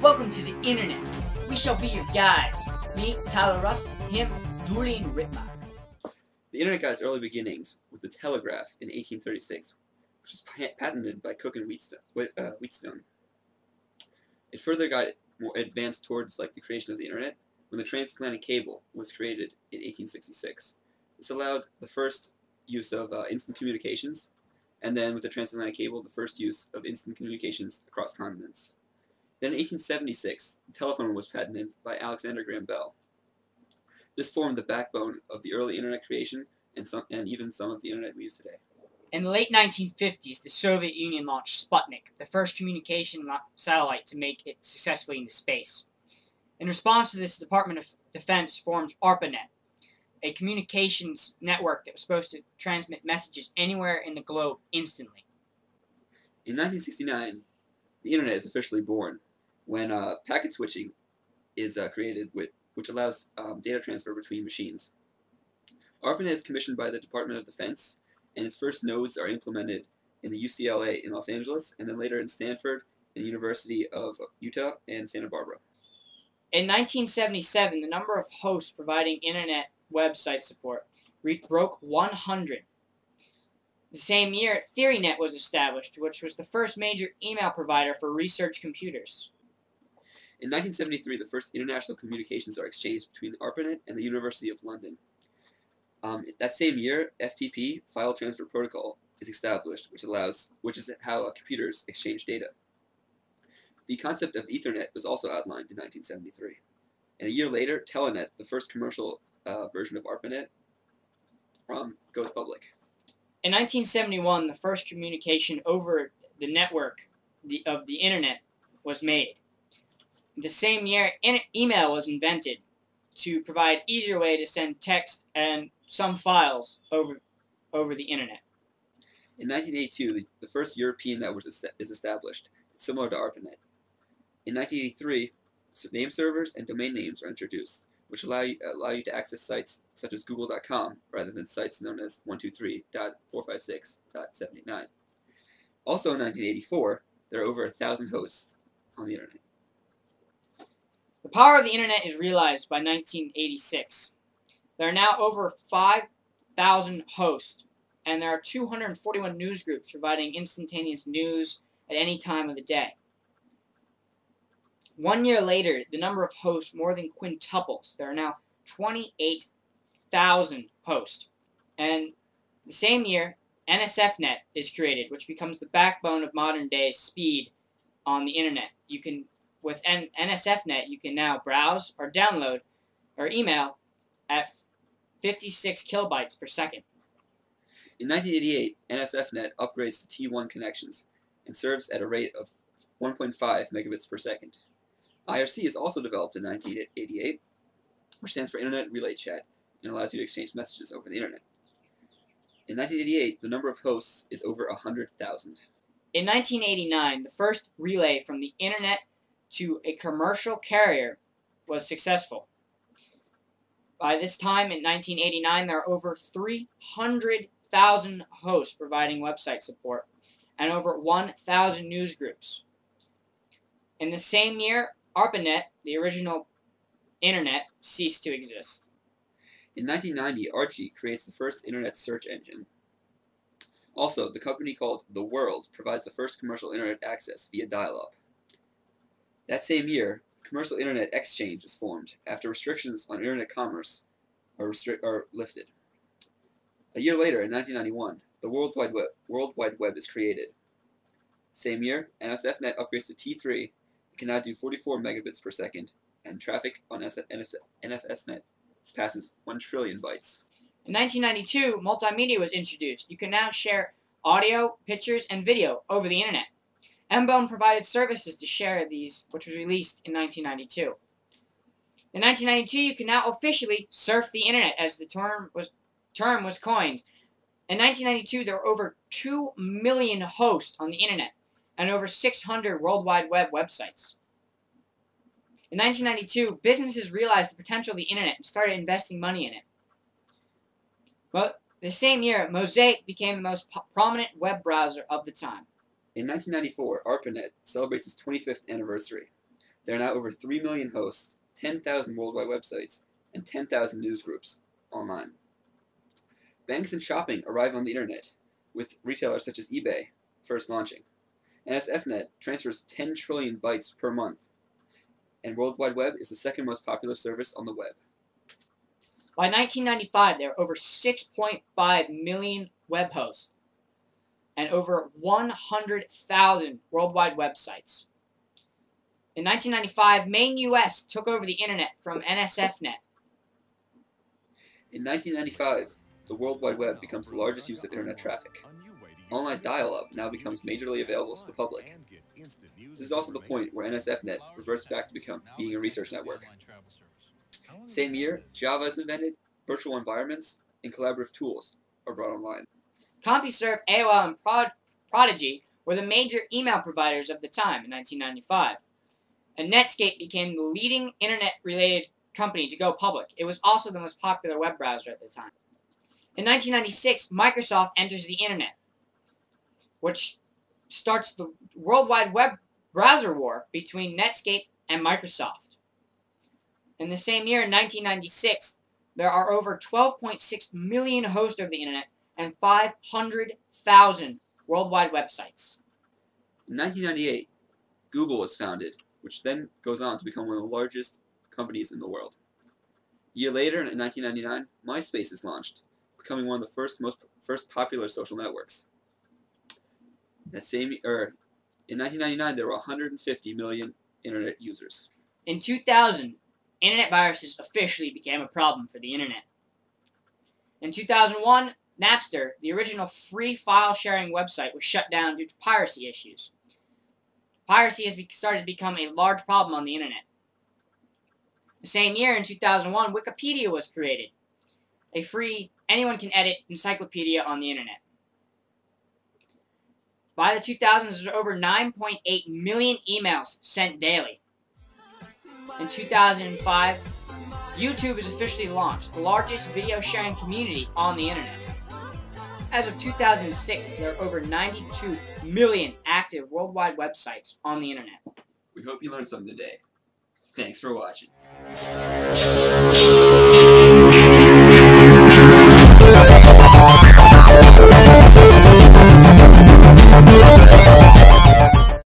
Welcome to the internet. We shall be your guides. Me, Tyler Russ, him, Julian Rittmeyer. The internet got its early beginnings with the telegraph in 1836, which was patented by Cook and Wheatstone. It further got more advanced towards the creation of the internet when the transatlantic cable was created in 1866. This allowed the first use of instant communications, and then with the transatlantic cable, the first use of instant communications across continents. Then in 1876, the telephone was patented by Alexander Graham Bell. This formed the backbone of the early internet creation and even some of the internet we use today. In the late 1950s, the Soviet Union launched Sputnik, the first communication satellite to make it successfully into space. In response to this, the Department of Defense formed ARPANET, a communications network that was supposed to transmit messages anywhere in the globe instantly. In 1969, the internet is officially born, when packet switching is created, which allows data transfer between machines. ARPANET is commissioned by the Department of Defense, and its first nodes are implemented in the UCLA in Los Angeles, and then later in Stanford, and the University of Utah, and Santa Barbara. In 1977, the number of hosts providing internet website support broke 100. The same year, TheoryNet was established, which was the first major email provider for research computers. In 1973, the first international communications are exchanged between ARPANET and the University of London. That same year, FTP, File Transfer Protocol, is established, which is how computers exchange data. The concept of Ethernet was also outlined in 1973. And a year later, Telenet, the first commercial version of ARPANET, goes public. In 1971, the first communication over the network of the internet was made. The same year, email was invented to provide easier way to send text and some files over the internet. In 1982, the first European network is established. It's similar to ARPANET. In 1983, name servers and domain names are introduced, which allow you to access sites such as Google.com rather than sites known as 123.456.79. Also in 1984, there are over 1,000 hosts on the internet. The power of the internet is realized by 1986. There are now over 5,000 hosts, and there are 241 news groups providing instantaneous news at any time of the day. 1 year later, the number of hosts more than quintuples. There are now 28,000 hosts. And the same year, NSFNET is created, which becomes the backbone of modern-day speed on the internet. With NSFNET, you can now browse or download or email at 56 kilobytes per second. In 1988, NSFNET upgrades to T1 connections and serves at a rate of 1.5 megabits per second. IRC is also developed in 1988, which stands for Internet Relay Chat, and allows you to exchange messages over the internet. In 1988, the number of hosts is over 100,000. In 1989, the first relay from the internet to a commercial carrier was successful. By this time, in 1989, there are over 300,000 hosts providing website support and over 1,000 news groups. In the same year, ARPANET, the original internet, ceased to exist. In 1990, Archie creates the first internet search engine. Also, the company called The World provides the first commercial internet access via Dialup. That same year, Commercial Internet Exchange is formed after restrictions on internet commerce are lifted. A year later, in 1991, the World Wide Web is created. Same year, NSFNET upgrades to T3 and can now do 44 megabits per second, and traffic on NFSNet passes 1 trillion bytes. In 1992, Multimedia was introduced. You can now share audio, pictures, and video over the internet. Mbone provided services to share these, which was released in 1992. In 1992, you can now officially surf the internet, as the term was coined. In 1992, there were over 2 million hosts on the internet and over 600 World Wide Web websites. In 1992, businesses realized the potential of the internet and started investing money in it. Well, the same year, Mosaic became the most prominent web browser of the time. In 1994, ARPANET celebrates its 25th anniversary. There are now over 3 million hosts, 10,000 worldwide websites, and 10,000 news groups online. Banks and shopping arrive on the internet, with retailers such as eBay first launching. NSFNET transfers 10 trillion bytes per month, and World Wide Web is the second most popular service on the web. By 1995, there were over 6.5 million web hosts and over 100,000 worldwide websites. In 1995, Maine, U.S. took over the internet from NSFNET. In 1995, the World Wide Web becomes the largest use of internet traffic. Online dial-up now becomes majorly available to the public. This is also the point where NSFNET reverts back to being a research network. Same year, Java is invented, virtual environments, and collaborative tools are brought online. CompuServe, AOL, and Prodigy were the major email providers of the time in 1995. And Netscape became the leading internet-related company to go public. It was also the most popular web browser at the time. In 1996, Microsoft enters the internet, which starts the World Wide Web browser war between Netscape and Microsoft. In the same year, in 1996, there are over 12.6 million hosts of the internet and 500,000 worldwide websites. In 1998, Google was founded, which then goes on to become one of the largest companies in the world. A year later, in 1999, MySpace is launched, becoming one of the first popular social networks. In 1999, there were 150 million internet users. In 2000, internet viruses officially became a problem for the internet. In 2001, Napster, the original free file-sharing website, was shut down due to piracy issues. Piracy has started to become a large problem on the internet. The same year, in 2001, Wikipedia was created, a free, anyone-can-edit encyclopedia on the internet. By the 2000s, there were over 9.8 million emails sent daily. In 2005, YouTube is officially launched, the largest video sharing community on the internet. As of 2006, there are over 92 million active worldwide websites on the internet. We hope you learned something today. Thanks for watching.